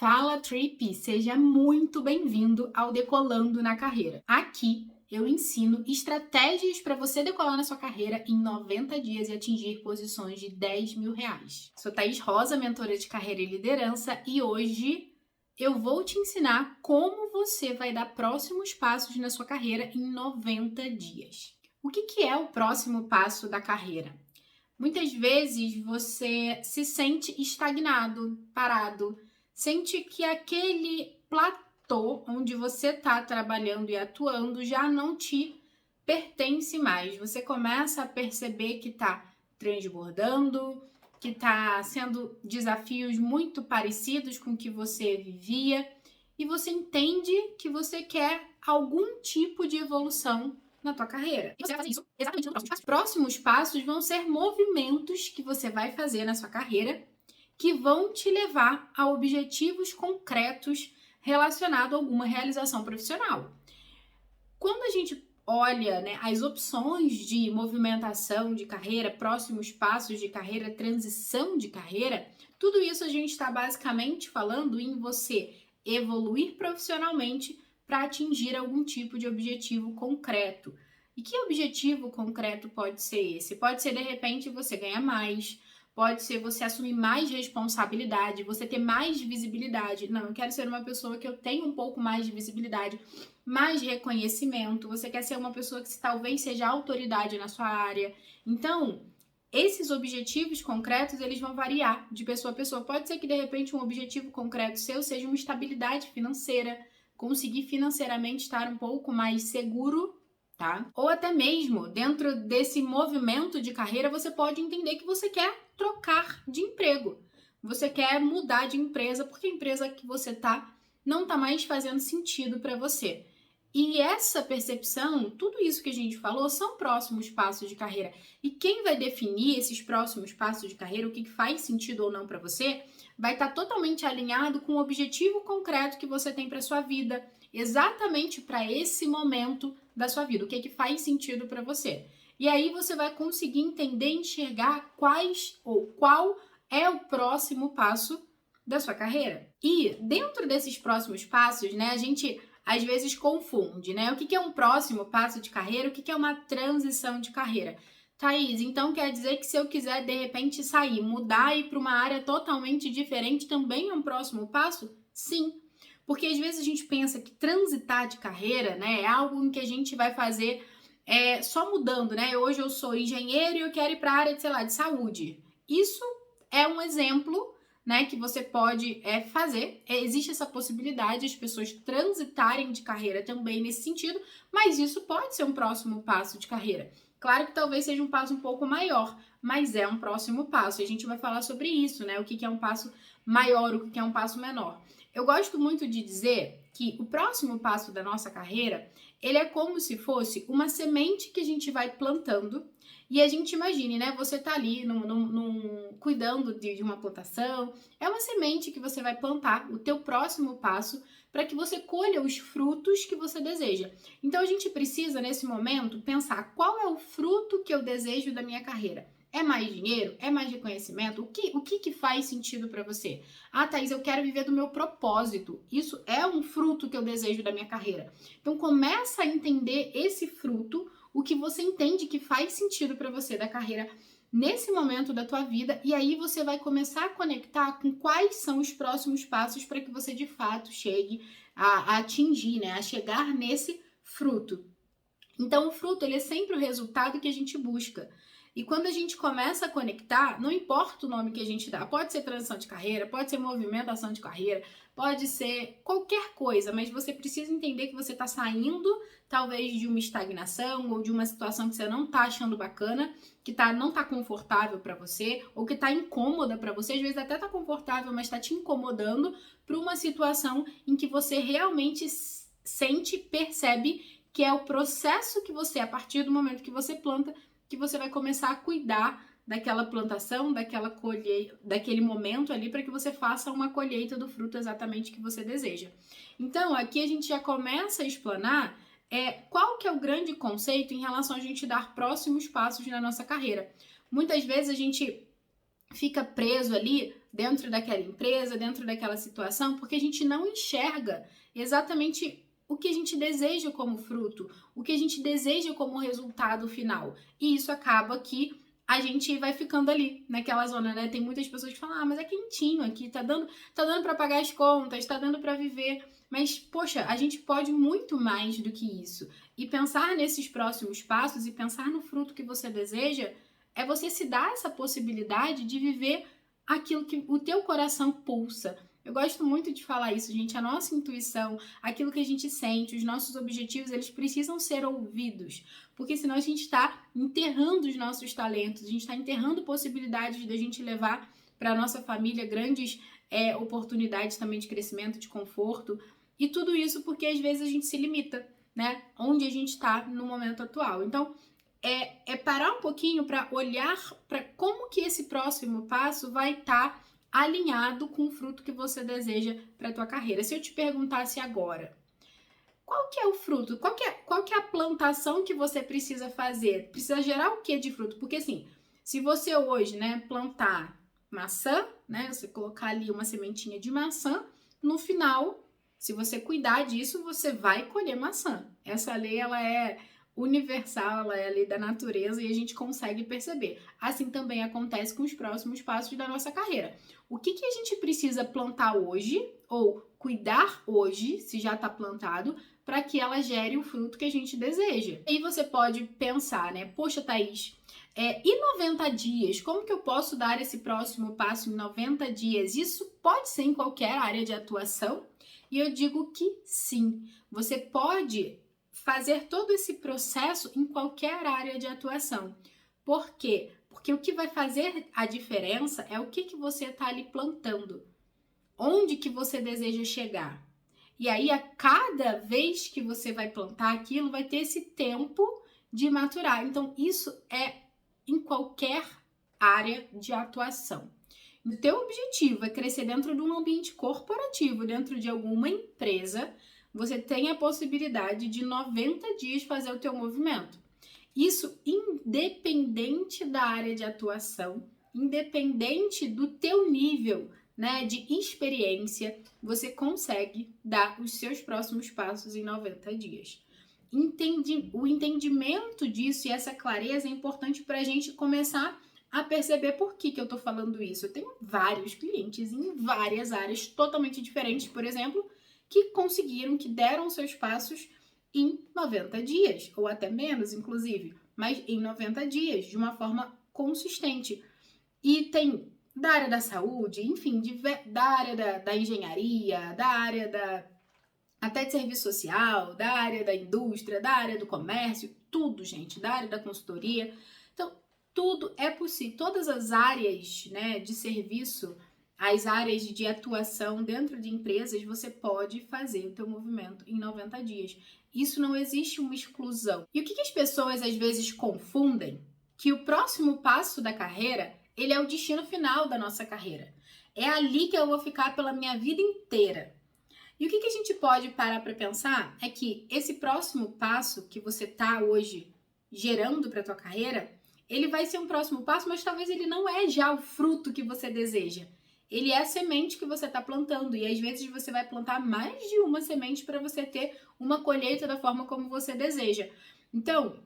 Fala Trip, seja muito bem-vindo ao Decolando na Carreira. Aqui eu ensino estratégias para você decolar na sua carreira em 90 dias e atingir posições de R$ 10.000. Sou Thaís Rosa, mentora de carreira e liderança, e hoje eu vou te ensinar como você vai dar próximos passos na sua carreira em 90 dias. O que é o próximo passo da carreira? Muitas vezes você se sente estagnado, parado, sente que aquele platô onde você está trabalhando e atuando já não te pertence mais. Você começa a perceber que está transbordando, que está sendo desafios muito parecidos com o que você vivia e você entende que você quer algum tipo de evolução na tua carreira. E você vai fazer isso exatamente no próximo passo. Os próximos passos vão ser movimentos que você vai fazer na sua carreira que vão te levar a objetivos concretos relacionados a alguma realização profissional. Quando a gente olha, as opções de movimentação de carreira, próximos passos de carreira, transição de carreira, tudo isso a gente está basicamente falando em você evoluir profissionalmente para atingir algum tipo de objetivo concreto. E que objetivo concreto pode ser esse? Pode ser, de repente, você ganhar mais, pode ser você assumir mais responsabilidade, você ter mais visibilidade. Não, eu quero ser uma pessoa que eu tenha um pouco mais de visibilidade, mais reconhecimento. Você quer ser uma pessoa que talvez seja autoridade na sua área. Então, esses objetivos concretos, eles vão variar de pessoa a pessoa. Pode ser que, de repente, um objetivo concreto seu seja uma estabilidade financeira, conseguir financeiramente estar um pouco mais seguro, tá? Ou até mesmo, dentro desse movimento de carreira, você pode entender que você quer trocar de emprego. Você quer mudar de empresa porque a empresa que você tá não tá mais fazendo sentido para você. E essa percepção, tudo isso que a gente falou, são próximos passos de carreira. E quem vai definir esses próximos passos de carreira, o que faz sentido ou não para você, vai estar totalmente alinhado com o objetivo concreto que você tem para sua vida, exatamente para esse momento da sua vida, o que faz sentido para você. E aí você vai conseguir entender e enxergar qual é o próximo passo da sua carreira. E dentro desses próximos passos, a gente às vezes confunde, o que é um próximo passo de carreira, o que é uma transição de carreira. Thaís, então quer dizer que se eu quiser de repente sair, mudar e ir para uma área totalmente diferente, também é um próximo passo? Sim, porque às vezes a gente pensa que transitar de carreira, é algo em que a gente vai fazer só mudando, Hoje eu sou engenheiro e eu quero ir para a área de saúde. Isso é um exemplo, que você pode fazer. Existe essa possibilidade, as pessoas transitarem de carreira também nesse sentido, mas isso pode ser um próximo passo de carreira. Claro que talvez seja um passo um pouco maior, mas é um próximo passo. E a gente vai falar sobre isso, O que é um passo maior, o que é um passo menor. Eu gosto muito de dizer que o próximo passo da nossa carreira, ele é como se fosse uma semente que a gente vai plantando. E a gente imagine, você tá ali cuidando de uma plantação, é uma semente que você vai plantar, o teu próximo passo, para que você colha os frutos que você deseja. Então a gente precisa, nesse momento, pensar qual é o fruto que eu desejo da minha carreira. É mais dinheiro? É mais reconhecimento? O que faz sentido para você? Ah, Thaís, eu quero viver do meu propósito. Isso é um fruto que eu desejo da minha carreira. Então começa a entender esse fruto, o que você entende que faz sentido para você da carreira nesse momento da tua vida, e aí você vai começar a conectar com quais são os próximos passos para que você de fato chegue a atingir, a chegar nesse fruto. Então o fruto, ele é sempre o resultado que a gente busca. E quando a gente começa a conectar, não importa o nome que a gente dá, pode ser transição de carreira, pode ser movimentação de carreira, pode ser qualquer coisa, mas você precisa entender que você está saindo, talvez, de uma estagnação ou de uma situação que você não está achando bacana, que não está confortável para você, ou que está incômoda para você, às vezes até está confortável, mas está te incomodando, para uma situação em que você realmente sente, percebe que é o processo que você, a partir do momento que você planta, que você vai começar a cuidar daquela plantação, daquela colheita, daquele momento ali, para que você faça uma colheita do fruto exatamente que você deseja. Então, aqui a gente já começa a explanar qual que é o grande conceito em relação a gente dar próximos passos na nossa carreira. Muitas vezes a gente fica preso ali dentro daquela empresa, dentro daquela situação, porque a gente não enxerga exatamente o que a gente deseja como fruto, o que a gente deseja como resultado final. E isso acaba que a gente vai ficando ali, naquela zona, né? Tem muitas pessoas que falam, mas é quentinho aqui, tá dando para pagar as contas, tá dando para viver. Mas, poxa, a gente pode muito mais do que isso. E pensar nesses próximos passos e pensar no fruto que você deseja é você se dar essa possibilidade de viver aquilo que o teu coração pulsa. Eu gosto muito de falar isso, gente. A nossa intuição, aquilo que a gente sente, os nossos objetivos, eles precisam ser ouvidos. Porque senão a gente está enterrando os nossos talentos, a gente está enterrando possibilidades de a gente levar para a nossa família grandes oportunidades também de crescimento, de conforto. E tudo isso porque às vezes a gente se limita, né? Onde a gente está no momento atual. Então, é parar um pouquinho para olhar para como que esse próximo passo vai estar alinhado com o fruto que você deseja para a tua carreira. Se eu te perguntasse agora, qual que é o fruto? Qual que é a plantação que você precisa fazer? Precisa gerar o que de fruto? Porque assim, se você hoje, né, plantar maçã, né, você colocar ali uma sementinha de maçã, no final, se você cuidar disso, você vai colher maçã. Essa lei, ela é universal, ela é a lei da natureza e a gente consegue perceber. Assim também acontece com os próximos passos da nossa carreira. O que a gente precisa plantar hoje ou cuidar hoje, se já está plantado, para que ela gere o fruto que a gente deseja. E aí você pode pensar, né? Poxa, Thaís, e 90 dias? Como que eu posso dar esse próximo passo em 90 dias? Isso pode ser em qualquer área de atuação? E eu digo que sim. Você pode fazer todo esse processo em qualquer área de atuação. Por quê? Porque o que vai fazer a diferença é o que você está ali plantando. Onde que você deseja chegar? E aí, a cada vez que você vai plantar aquilo, vai ter esse tempo de maturar. Então, isso é em qualquer área de atuação. O teu objetivo é crescer dentro de um ambiente corporativo, dentro de alguma empresa, você tem a possibilidade de 90 dias fazer o teu movimento. Isso independente da área de atuação, independente do teu nível, né, de experiência, você consegue dar os seus próximos passos em 90 dias. O entendimento disso e essa clareza é importante para a gente começar a perceber por que eu estou falando isso. Eu tenho vários clientes em várias áreas totalmente diferentes, por exemplo, que deram seus passos em 90 dias, ou até menos, inclusive, mas em 90 dias, de uma forma consistente. E tem da área da saúde, enfim, da área da engenharia, da área até de serviço social, da área da indústria, da área do comércio, tudo, gente, da área da consultoria. Então, tudo é possível. Todas as áreas, né, de serviço, as áreas de atuação dentro de empresas, você pode fazer o teu movimento em 90 dias. Isso não existe uma exclusão. E o que as pessoas às vezes confundem? Que o próximo passo da carreira, ele é o destino final da nossa carreira. É ali que eu vou ficar pela minha vida inteira. E o que a gente pode parar para pensar é que esse próximo passo que você está hoje gerando para a tua carreira, ele vai ser um próximo passo, mas talvez ele não é já o fruto que você deseja. Ele é a semente que você está plantando e às vezes você vai plantar mais de uma semente para você ter uma colheita da forma como você deseja. Então,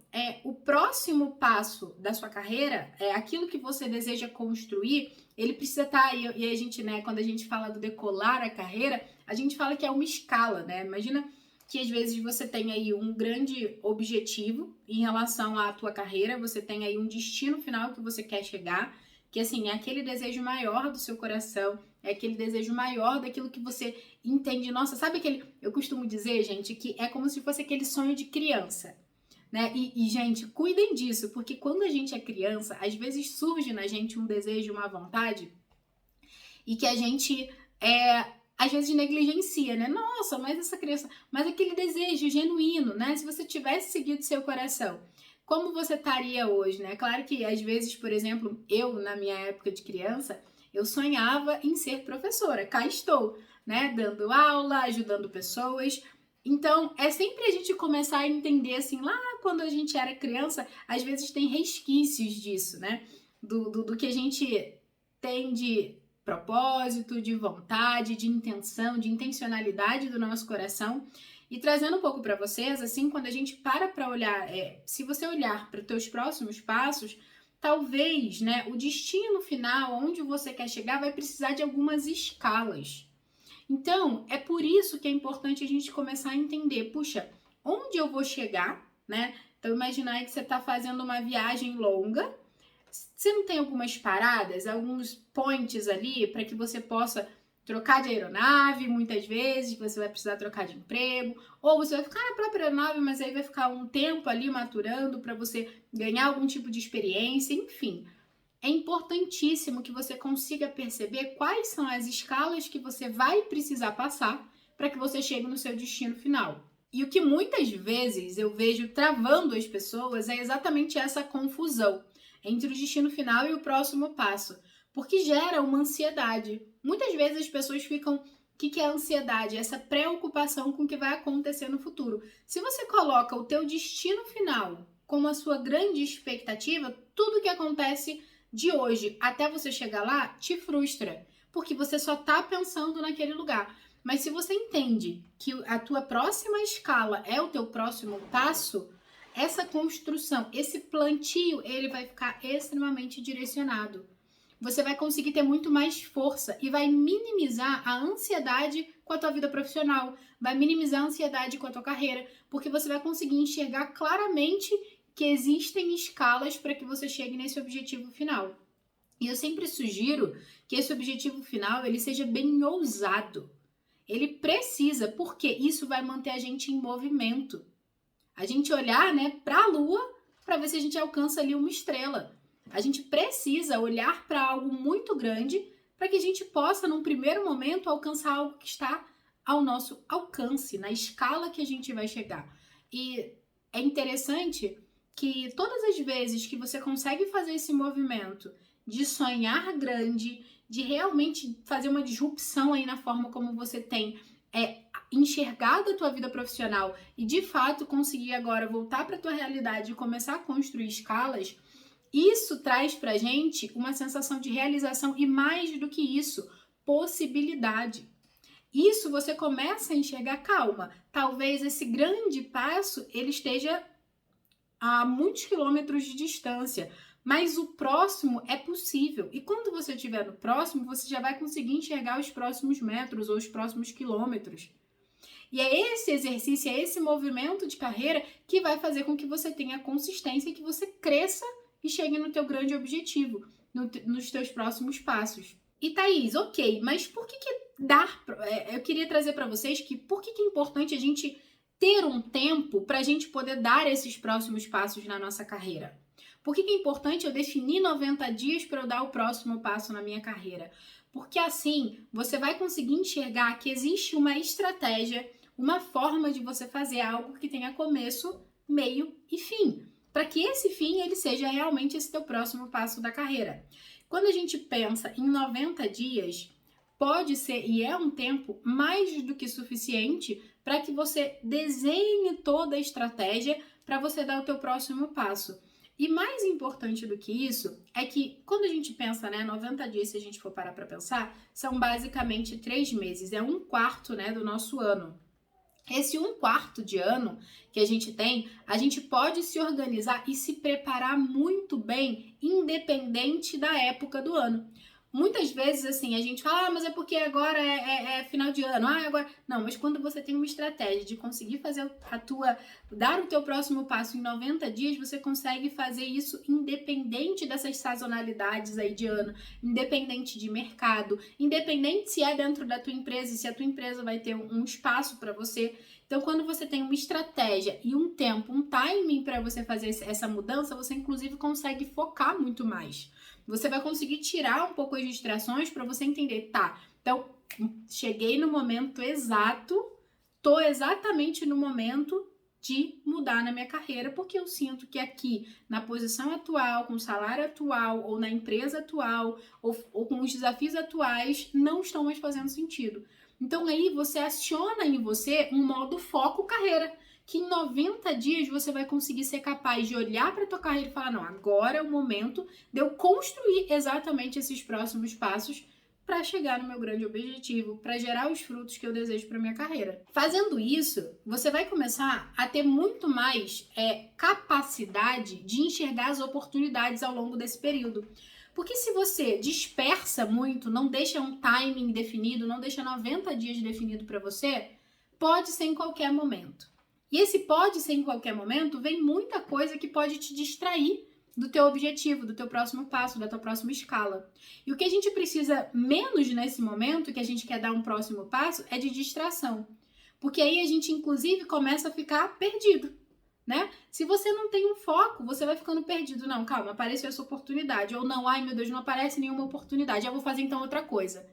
o próximo passo da sua carreira, aquilo que você deseja construir, ele precisa estar aí. E a gente, né, quando a gente fala do decolar a carreira, a gente fala que é uma escala, né? Imagina que às vezes você tem aí um grande objetivo em relação à tua carreira, você tem aí um destino final que você quer chegar, que assim, é aquele desejo maior do seu coração, é aquele desejo maior daquilo que você entende. Nossa, sabe aquele... Eu costumo dizer, gente, que é como se fosse aquele sonho de criança. Né? Gente, cuidem disso, porque quando a gente é criança, às vezes surge na gente um desejo, uma vontade, e que a gente, às vezes, negligencia, né? Nossa, mas essa criança... Mas aquele desejo genuíno, né? Se você tivesse seguido seu coração, como você estaria hoje, né? Claro que, às vezes, por exemplo, eu, na minha época de criança, eu sonhava em ser professora. Cá estou, né? Dando aula, ajudando pessoas... Então, é sempre a gente começar a entender, assim, lá quando a gente era criança, às vezes tem resquícios disso, né? Do que a gente tem de propósito, de vontade, de intenção, de intencionalidade do nosso coração. E trazendo um pouco para vocês, assim, quando a gente para olhar, se você olhar para os teus próximos passos, talvez, né, o destino final, onde você quer chegar, vai precisar de algumas escalas. Então, é por isso que é importante a gente começar a entender, puxa, onde eu vou chegar, né? Então, imaginar que você está fazendo uma viagem longa, você não tem algumas paradas, alguns points ali para que você possa trocar de aeronave, muitas vezes você vai precisar trocar de emprego, ou você vai ficar na própria aeronave, mas aí vai ficar um tempo ali maturando para você ganhar algum tipo de experiência, enfim. É importantíssimo que você consiga perceber quais são as escalas que você vai precisar passar para que você chegue no seu destino final. E o que muitas vezes eu vejo travando as pessoas é exatamente essa confusão entre o destino final e o próximo passo, porque gera uma ansiedade. Muitas vezes as pessoas ficam... O que é a ansiedade? Essa preocupação com o que vai acontecer no futuro. Se você coloca o teu destino final como a sua grande expectativa, tudo que acontece de hoje até você chegar lá te frustra, porque você só está pensando naquele lugar. Mas se você entende que a tua próxima escala é o teu próximo passo, essa construção, esse plantio, ele vai ficar extremamente direcionado. Você vai conseguir ter muito mais força e vai minimizar a ansiedade com a tua vida profissional, vai minimizar a ansiedade com a tua carreira, porque você vai conseguir enxergar claramente que existem escalas para que você chegue nesse objetivo final. E eu sempre sugiro que esse objetivo final ele seja bem ousado. Ele precisa, porque isso vai manter a gente em movimento. A gente olhar, né, para a Lua para ver se a gente alcança ali uma estrela. A gente precisa olhar para algo muito grande para que a gente possa, num primeiro momento, alcançar algo que está ao nosso alcance, na escala que a gente vai chegar. E é interessante que todas as vezes que você consegue fazer esse movimento de sonhar grande, de realmente fazer uma disrupção aí na forma como você tem enxergado a tua vida profissional e de fato conseguir agora voltar para a tua realidade e começar a construir escalas, isso traz pra gente uma sensação de realização e mais do que isso, possibilidade. Isso você começa a enxergar, calma, talvez esse grande passo ele esteja a muitos quilômetros de distância, mas o próximo é possível. E quando você estiver no próximo, você já vai conseguir enxergar os próximos metros ou os próximos quilômetros. E é esse exercício, é esse movimento de carreira que vai fazer com que você tenha consistência e que você cresça e chegue no teu grande objetivo, nos teus próximos passos. E Thaís, ok, mas por que dar... Eu queria trazer para vocês que por que é importante a gente ter um tempo para a gente poder dar esses próximos passos na nossa carreira? Por que é importante eu definir 90 dias para eu dar o próximo passo na minha carreira? Porque assim você vai conseguir enxergar que existe uma estratégia, uma forma de você fazer algo que tenha começo, meio e fim, para que esse fim ele seja realmente esse teu próximo passo da carreira. Quando a gente pensa em 90 dias, pode ser e é um tempo mais do que suficiente para que você desenhe toda a estratégia para você dar o teu próximo passo. E mais importante do que isso é que quando a gente pensa, né, 90 dias, se a gente for parar para pensar, são basicamente 3 meses, é 1/4, né, do nosso ano. Esse 1/4 de ano que a gente tem, a gente pode se organizar e se preparar muito bem, independente da época do ano. Muitas vezes, assim, a gente fala, mas é porque agora é final de ano, agora... Não, mas quando você tem uma estratégia de conseguir fazer dar o teu próximo passo em 90 dias, você consegue fazer isso independente dessas sazonalidades aí de ano, independente de mercado, independente se é dentro da tua empresa e se a tua empresa vai ter um espaço para você. Então, quando você tem uma estratégia e um tempo, um timing para você fazer essa mudança, você inclusive consegue focar muito mais. Você vai conseguir tirar um pouco as distrações para você entender, tá, então cheguei no momento exato, tô exatamente no momento de mudar na minha carreira, porque eu sinto que aqui, na posição atual, com o salário atual, ou na empresa atual, ou com os desafios atuais, não estão mais fazendo sentido. Então aí você aciona em você um modo foco carreira, que em 90 dias você vai conseguir ser capaz de olhar para a tua carreira e falar, não, agora é o momento de eu construir exatamente esses próximos passos para chegar no meu grande objetivo, para gerar os frutos que eu desejo para minha carreira. Fazendo isso, você vai começar a ter muito mais capacidade de enxergar as oportunidades ao longo desse período. Porque se você dispersa muito, não deixa um timing definido, não deixa 90 dias definido para você, pode ser em qualquer momento. E esse pode ser em qualquer momento, vem muita coisa que pode te distrair do teu objetivo, do teu próximo passo, da tua próxima escala. E o que a gente precisa menos nesse momento, que a gente quer dar um próximo passo, é de distração. Porque aí a gente, inclusive, começa a ficar perdido, né? Se você não tem um foco, você vai ficando perdido. Não, calma, apareceu essa oportunidade. Ou não, ai meu Deus, não aparece nenhuma oportunidade. Eu vou fazer então outra coisa.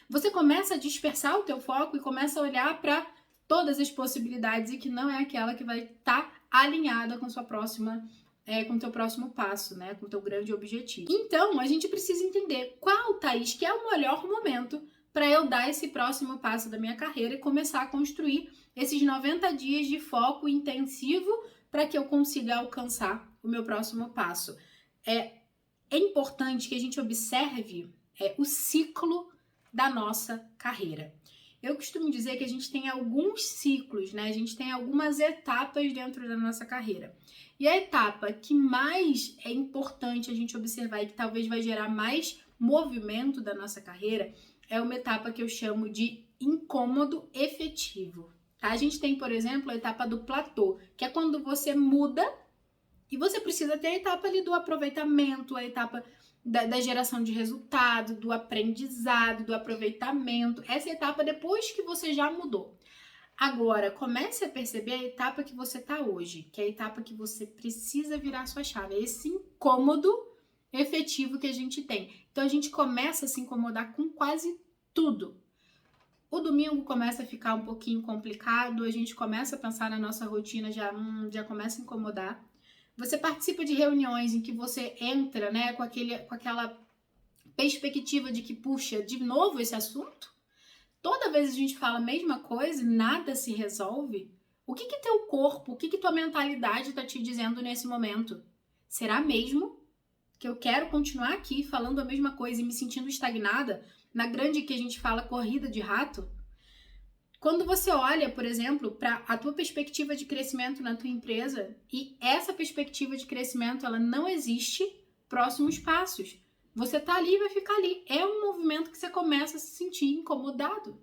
Você começa a dispersar o teu foco e começa a olhar para todas as possibilidades e que não é aquela que vai estar alinhada com sua próxima com o teu próximo passo, né? Com o teu grande objetivo. Então, a gente precisa entender qual, Thaís, que é o melhor momento para eu dar esse próximo passo da minha carreira e começar a construir esses 90 dias de foco intensivo para que eu consiga alcançar o meu próximo passo. É importante que a gente observe o ciclo da nossa carreira. Eu costumo dizer que a gente tem alguns ciclos, né? A gente tem algumas etapas dentro da nossa carreira. E a etapa que mais é importante a gente observar e que talvez vai gerar mais movimento da nossa carreira é uma etapa que eu chamo de incômodo efetivo. Tá? A gente tem, por exemplo, a etapa do platô, que é quando você muda e você precisa ter a etapa ali do aproveitamento, a etapa da geração de resultado, do aprendizado, do aproveitamento. Essa etapa depois que você já mudou. Agora, comece a perceber a etapa que você está hoje, que é a etapa que você precisa virar sua chave. É esse incômodo efetivo que a gente tem. Então, a gente começa a se incomodar com quase tudo. O domingo começa a ficar um pouquinho complicado, a gente começa a pensar na nossa rotina, já começa a incomodar. Você participa de reuniões em que você entra, né, com aquela perspectiva de que, puxa, de novo esse assunto? Toda vez a gente fala a mesma coisa e nada se resolve. O que teu corpo, o que tua mentalidade está te dizendo nesse momento? Será mesmo que eu quero continuar aqui falando a mesma coisa e me sentindo estagnada na grande que a gente fala corrida de rato? Quando você olha, por exemplo, para a tua perspectiva de crescimento na tua empresa e essa perspectiva de crescimento ela não existe, próximos passos. Você tá ali e vai ficar ali. É um movimento que você começa a se sentir incomodado.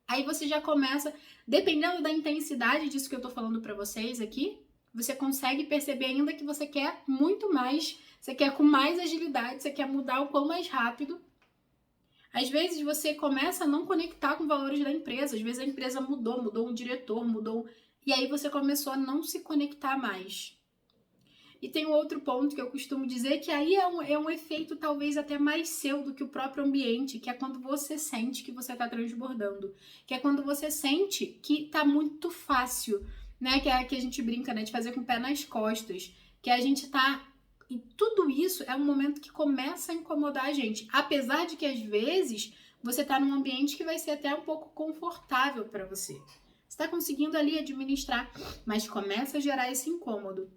Aí você já começa, dependendo da intensidade disso que eu tô falando para vocês aqui, você consegue perceber ainda que você quer muito mais, você quer com mais agilidade, você quer mudar o quão mais rápido. Às vezes você começa a não conectar com valores da empresa, às vezes a empresa mudou um diretor, e aí você começou a não se conectar mais. E tem um outro ponto que eu costumo dizer que aí é um efeito talvez até mais seu do que o próprio ambiente, que é quando você sente que você está transbordando, que é quando você sente que tá muito fácil, né? Que é que a gente brinca, né? De fazer com o pé nas costas, que a gente tá... E tudo isso é um momento que começa a incomodar a gente, apesar de que às vezes você tá num ambiente que vai ser até um pouco confortável para você. Você tá conseguindo ali administrar, mas começa a gerar esse incômodo.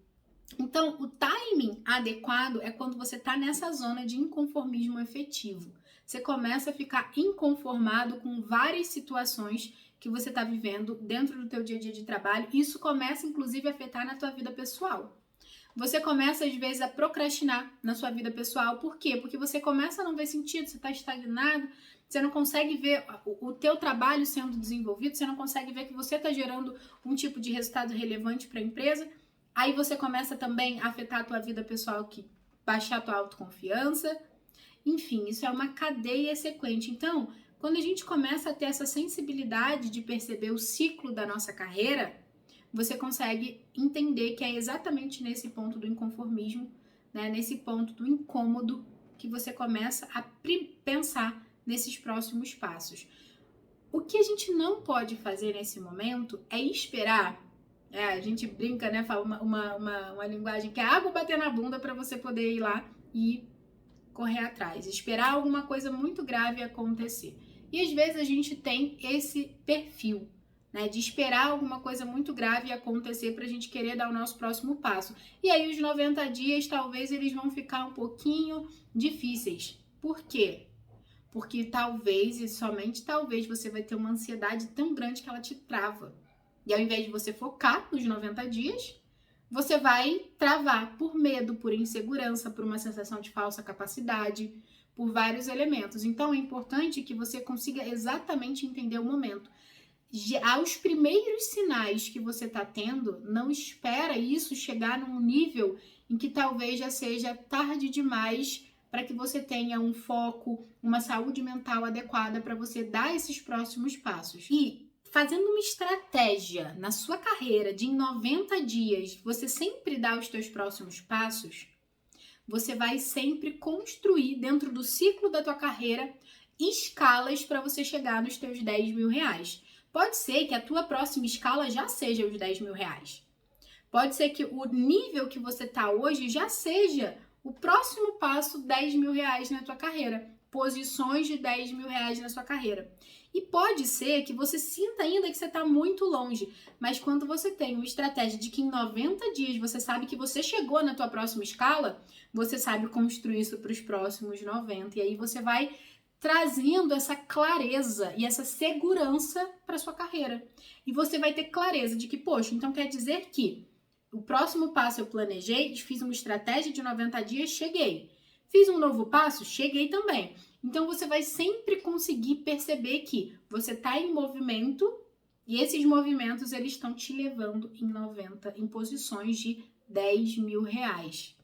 Então, o timing adequado é quando você está nessa zona de inconformismo efetivo. Você começa a ficar inconformado com várias situações que você está vivendo dentro do teu dia a dia de trabalho. Isso começa, inclusive, a afetar na tua vida pessoal. Você começa, às vezes, a procrastinar na sua vida pessoal. Por quê? Porque você começa a não ver sentido, você está estagnado, você não consegue ver o teu trabalho sendo desenvolvido, você não consegue ver que você está gerando um tipo de resultado relevante para a empresa. Aí você começa também a afetar a tua vida pessoal, que baixar a tua autoconfiança. Enfim, isso é uma cadeia sequente. Então, quando a gente começa a ter essa sensibilidade de perceber o ciclo da nossa carreira, você consegue entender que é exatamente nesse ponto do inconformismo, né, nesse ponto do incômodo, que você começa a pensar nesses próximos passos. O que a gente não pode fazer nesse momento é esperar. A gente brinca, né? Fala uma linguagem que é água bater na bunda para você poder ir lá e correr atrás. Esperar alguma coisa muito grave acontecer. E às vezes a gente tem esse perfil, né? De esperar alguma coisa muito grave acontecer para a gente querer dar o nosso próximo passo. E aí os 90 dias talvez eles vão ficar um pouquinho difíceis. Por quê? porque talvez, e somente talvez, você vai ter uma ansiedade tão grande que ela te trava. E ao invés de você focar nos 90 dias, você vai travar por medo, por insegurança, por uma sensação de falsa capacidade, por vários elementos. Então é importante que você consiga exatamente entender o momento. Aos primeiros sinais que você está tendo, não espera isso chegar num nível em que talvez já seja tarde demais para que você tenha um foco, uma saúde mental adequada para você dar esses próximos passos. E fazendo uma estratégia na sua carreira de em 90 dias, você sempre dá os teus próximos passos, você vai sempre construir dentro do ciclo da tua carreira escalas para você chegar nos teus 10 mil reais. Pode ser que a tua próxima escala já seja os 10 mil reais. Pode ser que o nível que você está hoje já seja o próximo passo 10 mil reais na tua carreira. Posições de 10 mil reais na sua carreira. E pode ser que você sinta ainda que você está muito longe, mas quando você tem uma estratégia de que em 90 dias você sabe que você chegou na tua próxima escala, você sabe construir isso para os próximos 90. E aí você vai trazendo essa clareza e essa segurança para sua carreira. E você vai ter clareza de que, poxa, então quer dizer que o próximo passo eu planejei, fiz uma estratégia de 90 dias, cheguei. Fiz um novo passo, cheguei também. Então você vai sempre conseguir perceber que você está em movimento e esses movimentos eles estão te levando em 90, em posições de 10 mil reais.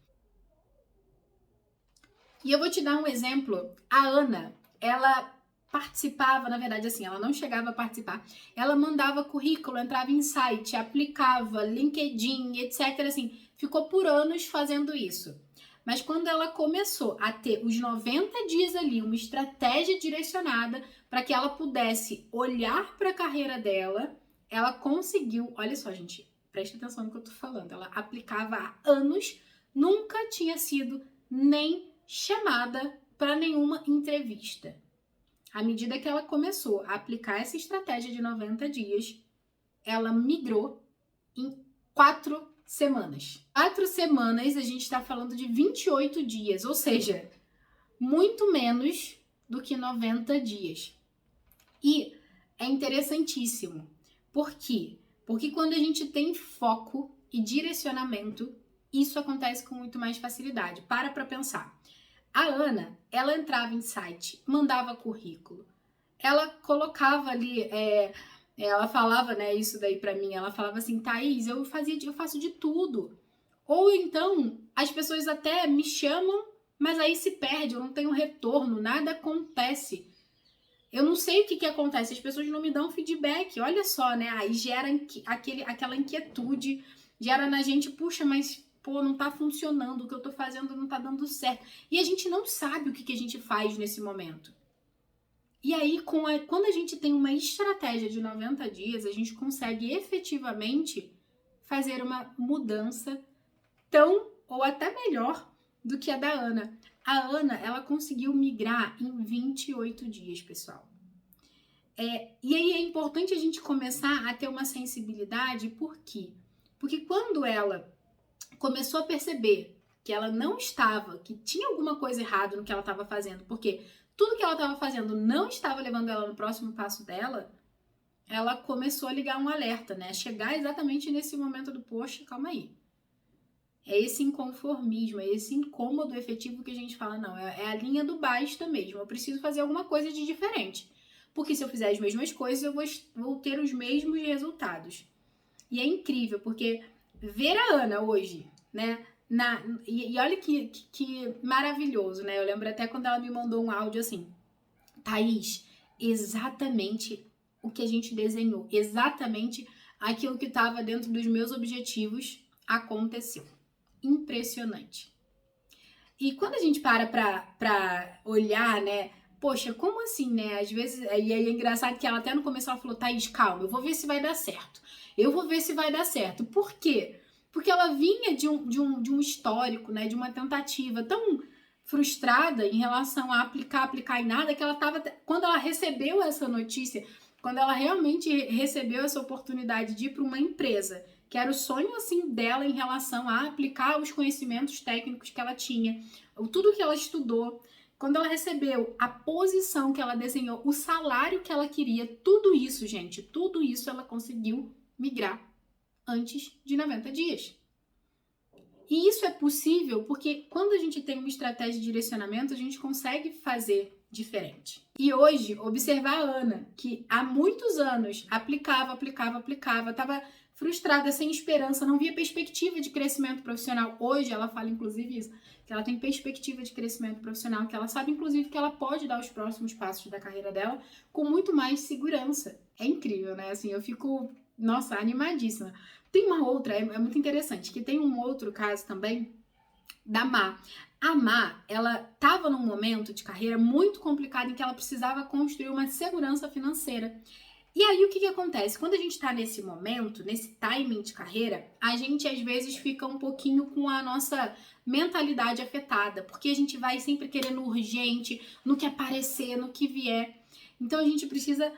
E eu vou te dar um exemplo. A Ana, ela participava, na verdade, assim, ela não chegava a participar. Ela mandava currículo, entrava em site, aplicava, LinkedIn, etc. Assim, ficou por anos fazendo isso. Mas quando ela começou a ter os 90 dias ali, uma estratégia direcionada para que ela pudesse olhar para a carreira dela, ela conseguiu, olha só, gente, presta atenção no que eu tô falando, ela aplicava há anos, nunca tinha sido nem chamada para nenhuma entrevista. À medida que ela começou a aplicar essa estratégia de 90 dias, ela migrou em 4 semanas. 4 semanas, a gente está falando de 28 dias, ou seja, muito menos do que 90 dias. E é interessantíssimo. Por quê? Porque quando a gente tem foco e direcionamento, isso acontece com muito mais facilidade. Para pensar. A Ana, ela entrava em site, mandava currículo, ela colocava ali, ela falava, né, isso daí pra mim, ela falava assim, Thaís, eu faço de tudo. Ou então, as pessoas até me chamam, mas aí se perde, eu não tenho retorno, nada acontece. Eu não sei o que acontece, as pessoas não me dão feedback, olha só, né, aí gera aquela inquietude, gera na gente, puxa, mas pô, não tá funcionando, o que eu tô fazendo não tá dando certo. E a gente não sabe o que a gente faz nesse momento. E aí, quando a gente tem uma estratégia de 90 dias, a gente consegue efetivamente fazer uma mudança tão ou até melhor do que a da Ana. A Ana, ela conseguiu migrar em 28 dias, pessoal. E aí é importante a gente começar a ter uma sensibilidade, por quê? Porque quando ela começou a perceber que ela não estava, que tinha alguma coisa errada no que ela estava fazendo, porque tudo que ela estava fazendo não estava levando ela no próximo passo dela, ela começou a ligar um alerta, né? Chegar exatamente nesse momento do, poxa, calma aí. É esse inconformismo, é esse incômodo efetivo que a gente fala, não, é a linha do basta mesmo, eu preciso fazer alguma coisa de diferente. Porque se eu fizer as mesmas coisas, eu vou ter os mesmos resultados. E é incrível, porque ver a Ana hoje, né? E olha que maravilhoso, né? Eu lembro até quando ela me mandou um áudio assim, Thaís, exatamente o que a gente desenhou, exatamente aquilo que estava dentro dos meus objetivos aconteceu. Impressionante. E quando a gente pra olhar, né? Poxa, como assim, né? Às vezes, e aí é engraçado que ela até no começo ela falou, Thaís, calma, eu vou ver se vai dar certo. Eu vou ver se vai dar certo. Por quê? Porque ela vinha de um histórico, né? De uma tentativa tão frustrada em relação a aplicar em nada, que ela estava... Quando ela recebeu essa notícia, quando ela realmente recebeu essa oportunidade de ir para uma empresa, que era o sonho, assim, dela em relação a aplicar os conhecimentos técnicos que ela tinha, tudo que ela estudou, quando ela recebeu a posição que ela desenhou, o salário que ela queria, tudo isso, gente, tudo isso ela conseguiu migrar antes de 90 dias. E isso é possível porque quando a gente tem uma estratégia de direcionamento, a gente consegue fazer diferente. E hoje, observar a Ana, que há muitos anos aplicava, estava frustrada, sem esperança, não via perspectiva de crescimento profissional. Hoje ela fala, inclusive, isso, que ela tem perspectiva de crescimento profissional, que ela sabe, inclusive, que ela pode dar os próximos passos da carreira dela com muito mais segurança. É incrível, né? Assim, eu fico, nossa, animadíssima. Tem uma outra, é muito interessante, que tem um outro caso também da Má. A Má, ela estava num momento de carreira muito complicado em que ela precisava construir uma segurança financeira. E aí, o que acontece? Quando a gente está nesse momento, nesse timing de carreira, a gente às vezes fica um pouquinho com a nossa mentalidade afetada, porque a gente vai sempre querendo urgente, no que aparecer, no que vier. Então, a gente precisa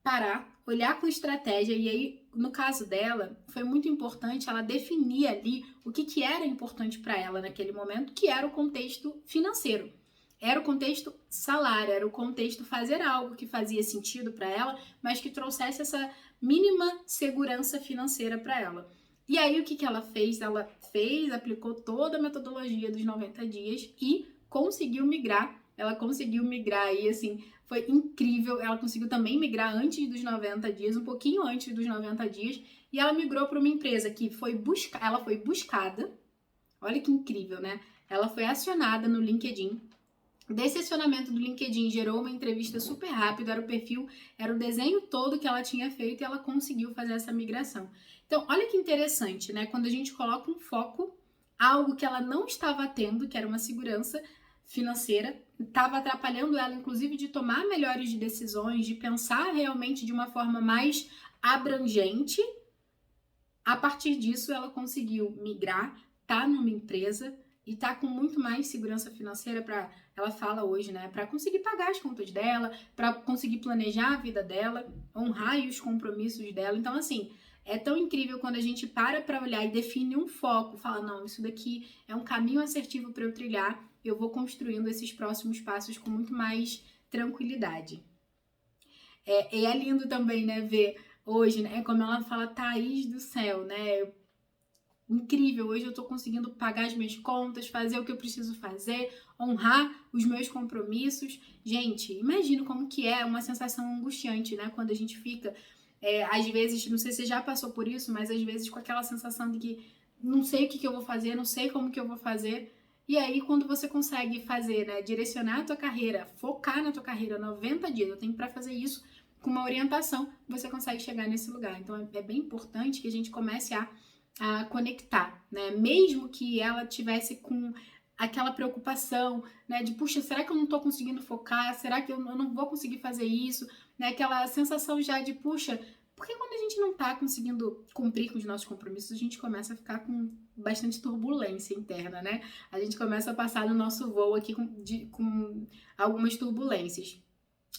parar, olhar com estratégia, e aí, no caso dela, foi muito importante ela definir ali o que era importante para ela naquele momento, que era o contexto financeiro. Era o contexto salário, era o contexto fazer algo que fazia sentido para ela, mas que trouxesse essa mínima segurança financeira para ela. E aí, o que ela fez? Ela aplicou toda a metodologia dos 90 dias e conseguiu migrar. Ela conseguiu migrar aí, assim, foi incrível. Ela conseguiu também migrar antes dos 90 dias, um pouquinho antes dos 90 dias, e ela migrou para uma empresa que ela foi buscada. Olha que incrível, né? Ela foi acionada no LinkedIn. Desse acionamento do LinkedIn gerou uma entrevista super rápida, era o perfil, era o desenho todo que ela tinha feito e ela conseguiu fazer essa migração. Então, olha que interessante, né? Quando a gente coloca um foco, algo que ela não estava tendo, que era uma segurança financeira, estava atrapalhando ela, inclusive, de tomar melhores decisões, de pensar realmente de uma forma mais abrangente. A partir disso, ela conseguiu migrar, tá numa empresa e tá com muito mais segurança financeira para, ela fala hoje, né, para conseguir pagar as contas dela, para conseguir planejar a vida dela, honrar os compromissos dela. Então, assim, é tão incrível quando a gente para olhar e define um foco, fala, não, isso daqui é um caminho assertivo para eu trilhar, eu vou construindo esses próximos passos com muito mais tranquilidade. E é lindo também, né, ver hoje, né, como ela fala, Thaís do céu, né, incrível, hoje eu tô conseguindo pagar as minhas contas, fazer o que eu preciso fazer, honrar os meus compromissos. Gente, imagina como que é uma sensação angustiante, né, quando a gente fica, às vezes, não sei se você já passou por isso, mas às vezes com aquela sensação de que não sei o que eu vou fazer, não sei como que eu vou fazer. E aí, quando você consegue fazer, né, direcionar a tua carreira, focar na tua carreira 90 dias, eu tenho para fazer isso com uma orientação, você consegue chegar nesse lugar. Então, é bem importante que a gente comece a conectar, né? Mesmo que ela tivesse com aquela preocupação, né, de puxa, será que eu não tô conseguindo focar? Será que eu não vou conseguir fazer isso? Né? Aquela sensação já de puxa, porque quando a gente não tá conseguindo cumprir com os nossos compromissos, a gente começa a ficar com bastante turbulência interna, né? A gente começa a passar no nosso voo aqui com algumas turbulências.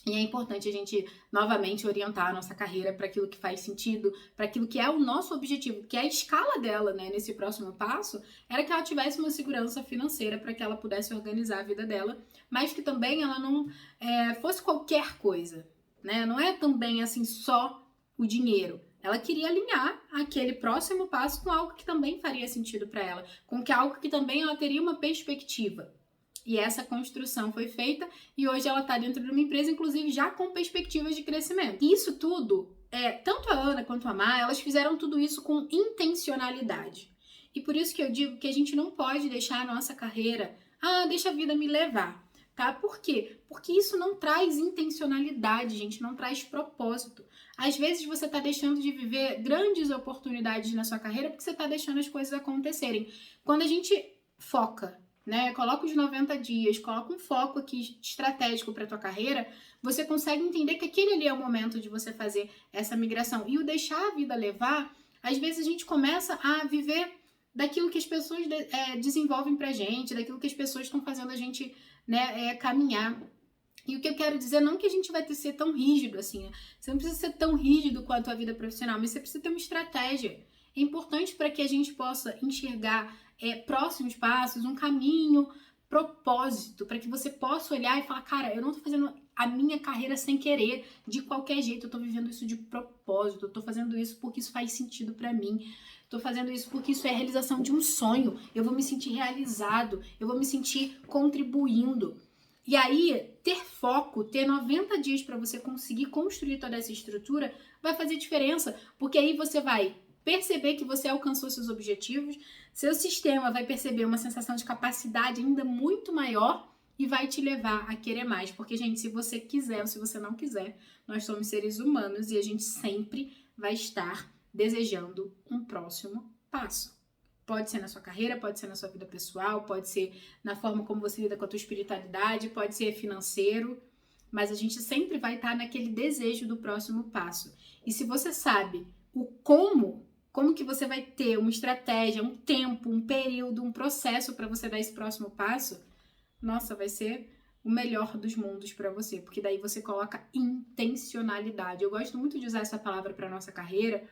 E é importante a gente, novamente, orientar a nossa carreira para aquilo que faz sentido, para aquilo que é o nosso objetivo, que é a escala dela, né, nesse próximo passo, era que ela tivesse uma segurança financeira para que ela pudesse organizar a vida dela, mas que também ela não fosse qualquer coisa, né? Não é também, assim, só o dinheiro. Ela queria alinhar aquele próximo passo com algo que também faria sentido para ela, com algo que também ela teria uma perspectiva. E essa construção foi feita e hoje ela está dentro de uma empresa, inclusive já com perspectivas de crescimento. E isso tudo, tanto a Ana quanto a Má, elas fizeram tudo isso com intencionalidade. E por isso que eu digo que a gente não pode deixar a nossa carreira, deixa a vida me levar, tá? Por quê? Porque isso não traz intencionalidade, gente, não traz propósito. Às vezes você está deixando de viver grandes oportunidades na sua carreira porque você está deixando as coisas acontecerem. Quando a gente foca, né, coloca os 90 dias, coloca um foco aqui estratégico para tua carreira, você consegue entender que aquele ali é o momento de você fazer essa migração. E o deixar a vida levar, às vezes a gente começa a viver daquilo que as pessoas desenvolvem pra gente, daquilo que as pessoas estão fazendo a gente, né, caminhar. E o que eu quero dizer, não que a gente vai ter que ser tão rígido assim, você não precisa ser tão rígido quanto a vida profissional, mas você precisa ter uma estratégia. É importante para que a gente possa enxergar próximos passos, um caminho propósito, para que você possa olhar e falar, cara, eu não tô fazendo a minha carreira sem querer, de qualquer jeito, eu tô vivendo isso de propósito, eu tô fazendo isso porque isso faz sentido para mim, tô fazendo isso porque isso é a realização de um sonho, eu vou me sentir realizado, eu vou me sentir contribuindo. E aí, ter foco, ter 90 dias para você conseguir construir toda essa estrutura vai fazer diferença, porque aí você vai perceber que você alcançou seus objetivos, seu sistema vai perceber uma sensação de capacidade ainda muito maior e vai te levar a querer mais. Porque, gente, se você quiser ou se você não quiser, nós somos seres humanos e a gente sempre vai estar desejando um próximo passo. Pode ser na sua carreira, pode ser na sua vida pessoal, pode ser na forma como você lida com a tua espiritualidade, pode ser financeiro, mas a gente sempre vai estar naquele desejo do próximo passo. E se você sabe o como que você vai ter uma estratégia, um tempo, um período, um processo para você dar esse próximo passo, nossa, vai ser o melhor dos mundos para você, porque daí você coloca intencionalidade. Eu gosto muito de usar essa palavra para nossa carreira,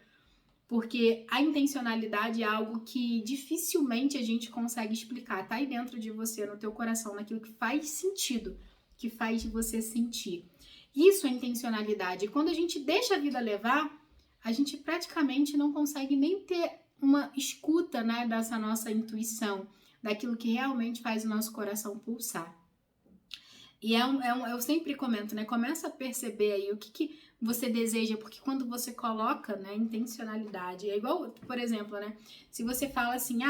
porque a intencionalidade é algo que dificilmente a gente consegue explicar. Tá aí dentro de você, no teu coração, naquilo que faz sentido, que faz você sentir. Isso é intencionalidade. E quando a gente deixa a vida levar, a gente praticamente não consegue nem ter uma escuta, né, dessa nossa intuição, daquilo que realmente faz o nosso coração pulsar. E eu sempre comento, né? Começa a perceber aí o que você deseja, porque quando você coloca, né, intencionalidade, é igual, por exemplo, né? Se você fala assim,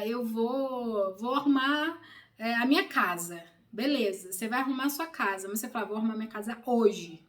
eu vou arrumar a minha casa. Beleza, você vai arrumar a sua casa, mas você fala, vou arrumar minha casa hoje.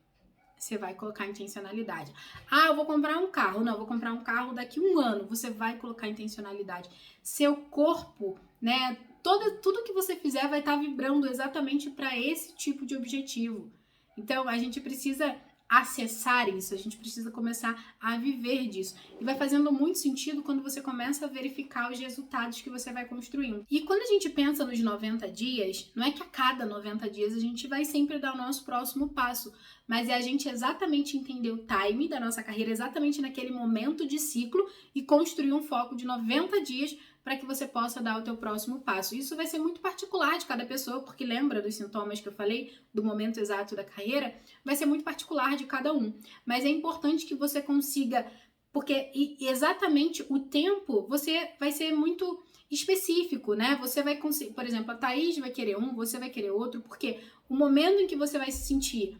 Você vai colocar intencionalidade. Eu vou comprar um carro. Não, eu vou comprar um carro daqui a um ano. Você vai colocar intencionalidade. Seu corpo, né? Tudo que você fizer vai estar vibrando exatamente para esse tipo de objetivo. Então, a gente precisa acessar isso, a gente precisa começar a viver disso. E vai fazendo muito sentido quando você começa a verificar os resultados que você vai construindo. E quando a gente pensa nos 90 dias, não é que a cada 90 dias a gente vai sempre dar o nosso próximo passo, mas é a gente exatamente entender o time da nossa carreira, exatamente naquele momento de ciclo e construir um foco de 90 dias para que você possa dar o teu próximo passo. Isso vai ser muito particular de cada pessoa, porque lembra dos sintomas que eu falei, do momento exato da carreira? Vai ser muito particular de cada um. Mas é importante que você consiga, porque exatamente o tempo você vai ser muito específico, né? Você vai conseguir, por exemplo, a Thaís vai querer um, você vai querer outro, porque o momento em que você vai se sentir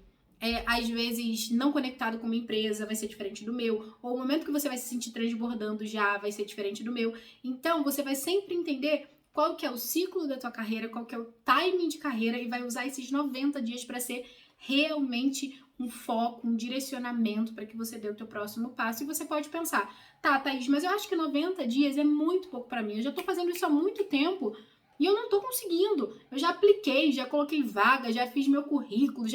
às vezes não conectado com uma empresa vai ser diferente do meu, ou o momento que você vai se sentir transbordando já vai ser diferente do meu. Então, você vai sempre entender qual que é o ciclo da tua carreira, qual que é o timing de carreira e vai usar esses 90 dias para ser realmente um foco, um direcionamento para que você dê o teu próximo passo. E você pode pensar, tá, Thaís, mas eu acho que 90 dias é muito pouco para mim, eu já tô fazendo isso há muito tempo e eu não tô conseguindo. Eu já apliquei, já coloquei vaga, já fiz meu currículo,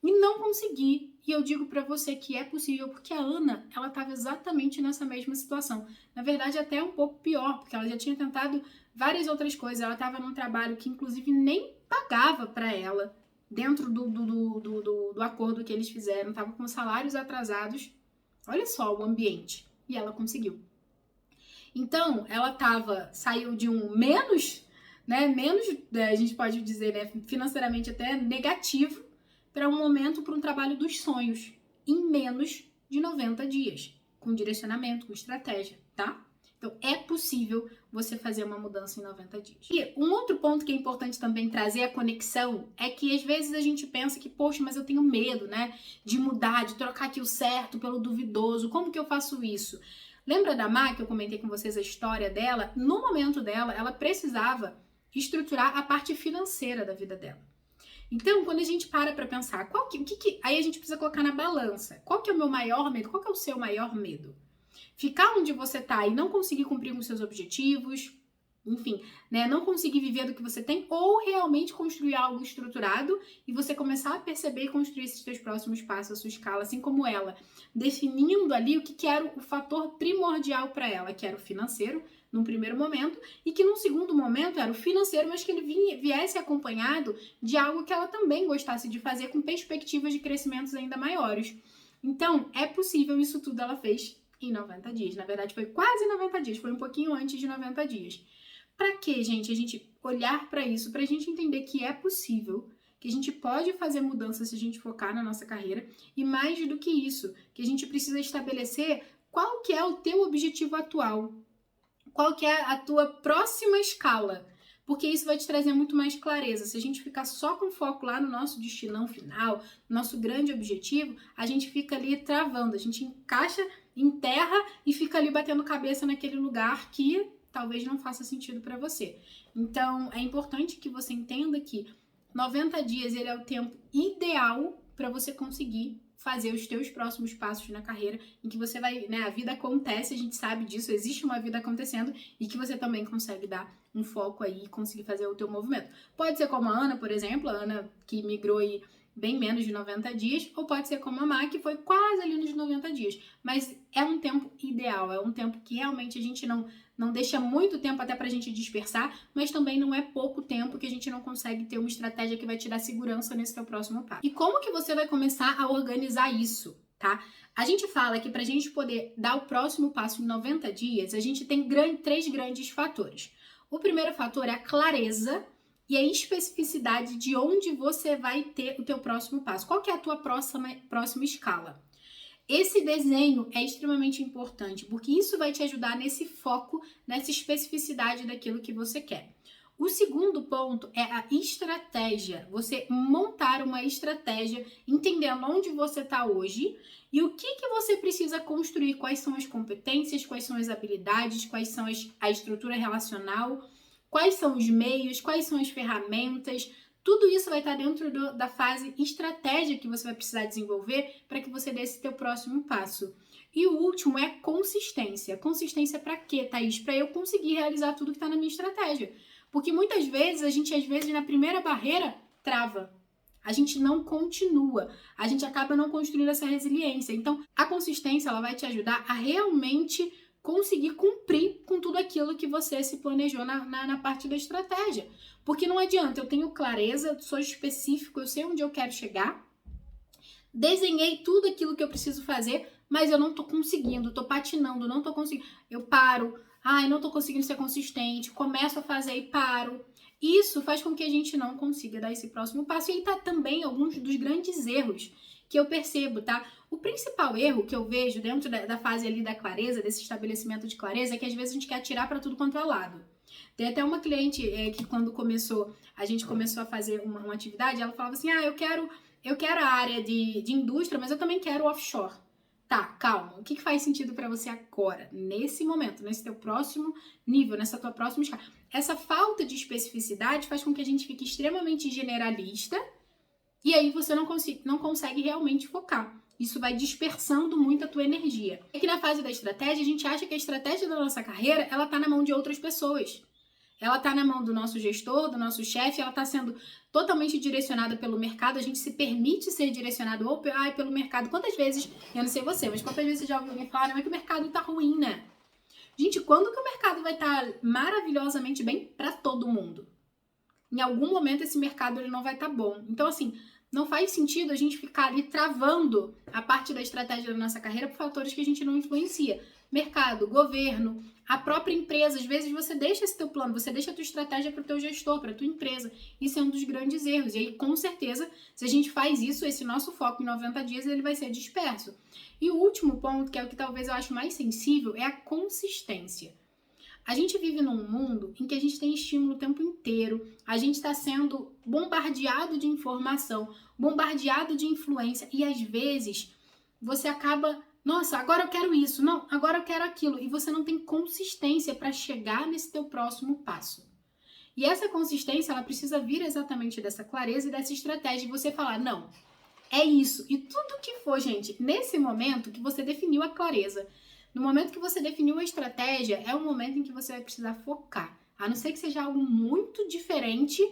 e não consegui. E eu digo pra você que é possível, porque a Ana, ela estava exatamente nessa mesma situação. Na verdade, até um pouco pior, porque ela já tinha tentado várias outras coisas. Ela estava num trabalho que, inclusive, nem pagava pra ela, dentro do acordo que eles fizeram. Estava com salários atrasados. Olha só o ambiente. E ela conseguiu. Então, ela saiu de um menos, a gente pode dizer, né, financeiramente até negativo, para um momento, para um trabalho dos sonhos, em menos de 90 dias, com direcionamento, com estratégia, tá? Então, é possível você fazer uma mudança em 90 dias. E um outro ponto que é importante também trazer a conexão é que, às vezes, a gente pensa que, poxa, mas eu tenho medo, né, de mudar, de trocar aqui o certo pelo duvidoso, como que eu faço isso? Lembra da Má, que eu comentei com vocês a história dela? No momento dela, ela precisava estruturar a parte financeira da vida dela. Então, quando a gente para pensar, aí a gente precisa colocar na balança. Qual que é o meu maior medo? Qual que é o seu maior medo? Ficar onde você tá e não conseguir cumprir com seus objetivos, enfim, né, não conseguir viver do que você tem, ou realmente construir algo estruturado e você começar a perceber e construir esses teus próximos passos, a sua escala, assim como ela, definindo ali o que era o fator primordial para ela, que era o financeiro, num primeiro momento, e que num segundo momento era o financeiro, mas que ele viesse acompanhado de algo que ela também gostasse de fazer, com perspectivas de crescimentos ainda maiores. Então, é possível, isso tudo ela fez em 90 dias. Na verdade, foi quase 90 dias, foi um pouquinho antes de 90 dias. Para quê, gente? A gente olhar para isso, para a gente entender que é possível, que a gente pode fazer mudanças se a gente focar na nossa carreira, e mais do que isso, que a gente precisa estabelecer qual que é o teu objetivo atual, qual que é a tua próxima escala, porque isso vai te trazer muito mais clareza. Se a gente ficar só com foco lá no nosso destinão final, nosso grande objetivo, a gente fica ali travando, a gente encaixa, enterra e fica ali batendo cabeça naquele lugar que talvez não faça sentido para você. Então, é importante que você entenda que 90 dias ele é o tempo ideal para você conseguir fazer os teus próximos passos na carreira, em que você vai, né, a vida acontece, a gente sabe disso, existe uma vida acontecendo e que você também consegue dar um foco aí e conseguir fazer o teu movimento. Pode ser como a Ana, por exemplo, a Ana que migrou aí bem menos de 90 dias, ou pode ser como a Má, que foi quase ali nos 90 dias, mas é um tempo ideal, é um tempo que realmente a gente não deixa muito tempo até pra gente dispersar, mas também não é pouco tempo que a gente não consegue ter uma estratégia que vai te dar segurança nesse teu próximo passo. E como que você vai começar a organizar isso, tá? A gente fala que pra gente poder dar o próximo passo em 90 dias, a gente tem três grandes fatores. O primeiro fator é a clareza e a especificidade de onde você vai ter o teu próximo passo. Qual que é a tua próxima escala? Esse desenho é extremamente importante, porque isso vai te ajudar nesse foco, nessa especificidade daquilo que você quer. O segundo ponto é a estratégia. Você montar uma estratégia, entendendo onde você está hoje e o que você precisa construir, quais são as competências, quais são as habilidades, quais são a estrutura relacional, quais são os meios, quais são as ferramentas. Tudo isso vai estar dentro da fase estratégia que você vai precisar desenvolver para que você dê esse teu próximo passo. E o último é consistência. Consistência para quê, Thaís? Para eu conseguir realizar tudo que está na minha estratégia. Porque muitas vezes, a gente na primeira barreira, trava. A gente não continua. A gente acaba não construindo essa resiliência. Então, a consistência ela vai te ajudar a realmente conseguir cumprir com tudo aquilo que você se planejou na parte da estratégia. Porque não adianta, eu tenho clareza, sou específico, eu sei onde eu quero chegar, desenhei tudo aquilo que eu preciso fazer, mas eu não tô conseguindo, tô patinando, não tô conseguindo. Eu paro, não tô conseguindo ser consistente, começo a fazer e paro. Isso faz com que a gente não consiga dar esse próximo passo. E aí tá também alguns dos grandes erros que eu percebo, tá? O principal erro que eu vejo dentro da fase ali da clareza, desse estabelecimento de clareza, é que às vezes a gente quer atirar para tudo quanto é lado. Tem até uma cliente que quando a gente começou a fazer uma atividade, ela falava assim, eu quero a área de indústria, mas eu também quero offshore. Tá, calma, o que faz sentido para você agora, nesse momento, nesse teu próximo nível, nessa tua próxima escala? Essa falta de especificidade faz com que a gente fique extremamente generalista e aí você não consegue realmente focar. Isso vai dispersando muito a tua energia. Aqui na fase da estratégia, a gente acha que a estratégia da nossa carreira, ela tá na mão de outras pessoas. Ela tá na mão do nosso gestor, do nosso chefe, ela tá sendo totalmente direcionada pelo mercado, a gente se permite ser direcionado pelo mercado. Quantas vezes, eu não sei você, mas quantas vezes você já ouviu alguém falar, não é que o mercado tá ruim, né? Gente, quando que o mercado vai estar maravilhosamente bem para todo mundo? Em algum momento esse mercado ele não vai estar bom. Então, assim, não faz sentido a gente ficar ali travando a parte da estratégia da nossa carreira por fatores que a gente não influencia. Mercado, governo, a própria empresa. Às vezes você deixa esse teu plano, você deixa a tua estratégia para o teu gestor, para a tua empresa. Isso é um dos grandes erros. E aí, com certeza, se a gente faz isso, esse nosso foco em 90 dias, ele vai ser disperso. E o último ponto, que é o que talvez eu acho mais sensível, é a consistência. A gente vive num mundo em que a gente tem estímulo o tempo inteiro, a gente está sendo bombardeado de informação, bombardeado de influência e às vezes você acaba, nossa, agora eu quero isso, não, agora eu quero aquilo e você não tem consistência para chegar nesse teu próximo passo. E essa consistência, ela precisa vir exatamente dessa clareza e dessa estratégia e você falar, não, é isso. E tudo que for, gente, nesse momento que você definiu a clareza, no momento que você definiu a estratégia, é o momento em que você vai precisar focar. A não ser que seja algo muito diferente,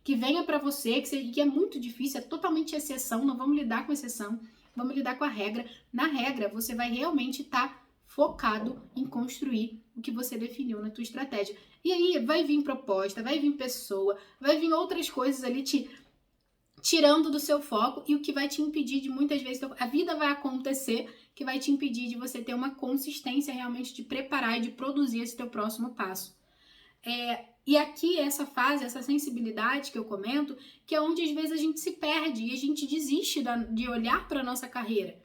que venha para você, que é muito difícil, é totalmente exceção, não vamos lidar com exceção, vamos lidar com a regra. Na regra, você vai realmente estar focado em construir o que você definiu na tua estratégia. E aí vai vir proposta, vai vir pessoa, vai vir outras coisas ali tirando do seu foco e o que vai te impedir de muitas vezes, a vida vai acontecer que vai te impedir de você ter uma consistência realmente de preparar e de produzir esse teu próximo passo. E aqui, essa fase, essa sensibilidade que eu comento, que é onde às vezes a gente se perde e a gente desiste de olhar para a nossa carreira.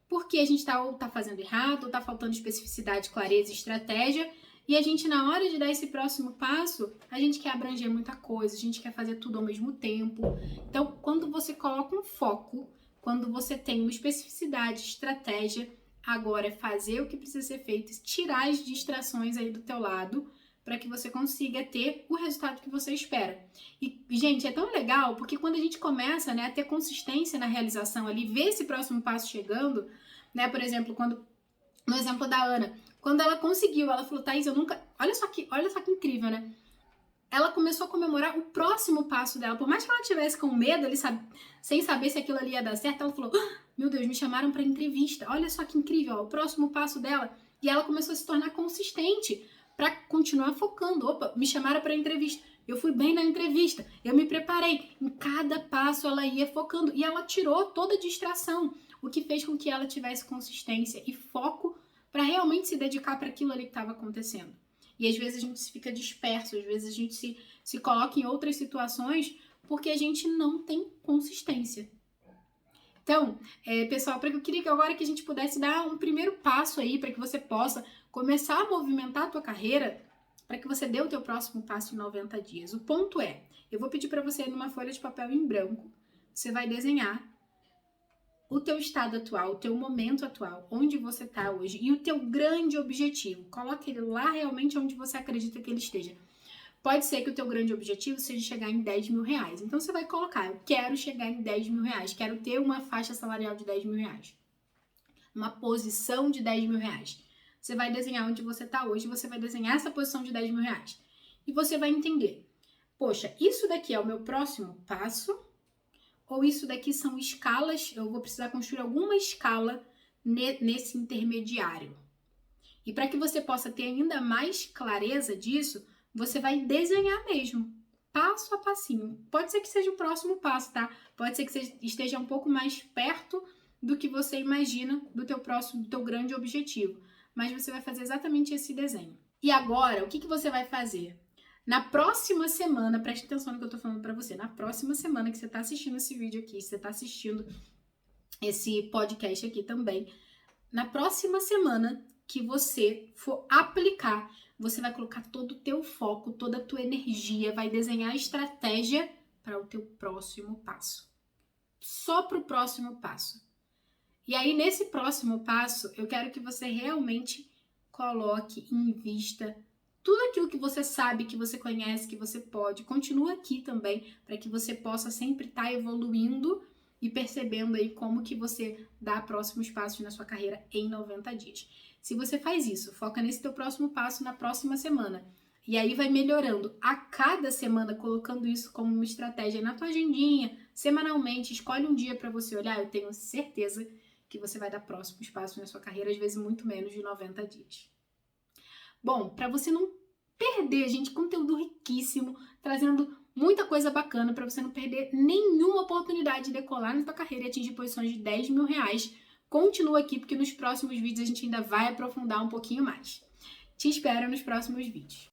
Porque a gente tá fazendo errado, ou tá faltando especificidade, clareza e estratégia, e a gente, na hora de dar esse próximo passo, a gente quer abranger muita coisa, a gente quer fazer tudo ao mesmo tempo. Então, quando você coloca um foco, quando você tem uma especificidade, estratégia, agora é fazer o que precisa ser feito, tirar as distrações aí do teu lado, para que você consiga ter o resultado que você espera. E, gente, é tão legal, porque quando a gente começa, né, a ter consistência na realização ali, ver esse próximo passo chegando, né, por exemplo, no exemplo da Ana, quando ela conseguiu, ela falou, Thaís, eu nunca... Olha só que incrível, né? Ela começou a comemorar o próximo passo dela. Por mais que ela tivesse com medo, sem saber se aquilo ali ia dar certo, ela falou, meu Deus, me chamaram para entrevista. Olha só que incrível, ó, o próximo passo dela. E ela começou a se tornar consistente para continuar focando. Opa, me chamaram para entrevista. Eu fui bem na entrevista. Eu me preparei. Em cada passo ela ia focando. E ela tirou toda a distração. O que fez com que ela tivesse consistência e foco para realmente se dedicar para aquilo ali que estava acontecendo. E às vezes a gente fica disperso, às vezes a gente se coloca em outras situações porque a gente não tem consistência. Então, pessoal, eu queria que agora que a gente pudesse dar um primeiro passo aí para que você possa começar a movimentar a tua carreira, para que você dê o teu próximo passo em 90 dias. O ponto é, eu vou pedir para você numa folha de papel em branco, você vai desenhar o teu estado atual, o teu momento atual, onde você está hoje e o teu grande objetivo. Coloque ele lá realmente onde você acredita que ele esteja. Pode ser que o teu grande objetivo seja chegar em 10 mil reais. Então você vai colocar, eu quero chegar em 10 mil reais, quero ter uma faixa salarial de 10 mil reais. Uma posição de 10 mil reais. Você vai desenhar onde você está hoje, você vai desenhar essa posição de 10 mil reais. E você vai entender, poxa, isso daqui é o meu próximo passo, ou isso daqui são escalas, eu vou precisar construir alguma escala nesse intermediário. E para que você possa ter ainda mais clareza disso, você vai desenhar mesmo, passo a passinho. Pode ser que seja o próximo passo, tá? Pode ser que você esteja um pouco mais perto do que você imagina do teu grande objetivo. Mas você vai fazer exatamente esse desenho. E agora, o que você vai fazer? Na próxima semana, preste atenção no que eu tô falando pra você, na próxima semana que você tá assistindo esse vídeo aqui, você tá assistindo esse podcast aqui também, na próxima semana que você for aplicar, você vai colocar todo o teu foco, toda a tua energia, vai desenhar a estratégia para o teu próximo passo. Só para o próximo passo. E aí, nesse próximo passo, eu quero que você realmente coloque e invista tudo aquilo que você sabe, que você conhece, que você pode. Continua aqui também, para que você possa sempre estar evoluindo e percebendo aí como que você dá próximos passos na sua carreira em 90 dias. Se você faz isso, foca nesse teu próximo passo na próxima semana. E aí vai melhorando a cada semana, colocando isso como uma estratégia na tua agendinha, semanalmente. Escolhe um dia para você olhar, eu tenho certeza que você vai dar próximos passos na sua carreira, às vezes muito menos de 90 dias. Bom, para você não perder, gente, conteúdo riquíssimo, trazendo muita coisa bacana para você não perder nenhuma oportunidade de decolar na sua carreira e atingir posições de 10 mil reais. Continua aqui, porque nos próximos vídeos a gente ainda vai aprofundar um pouquinho mais. Te espero nos próximos vídeos.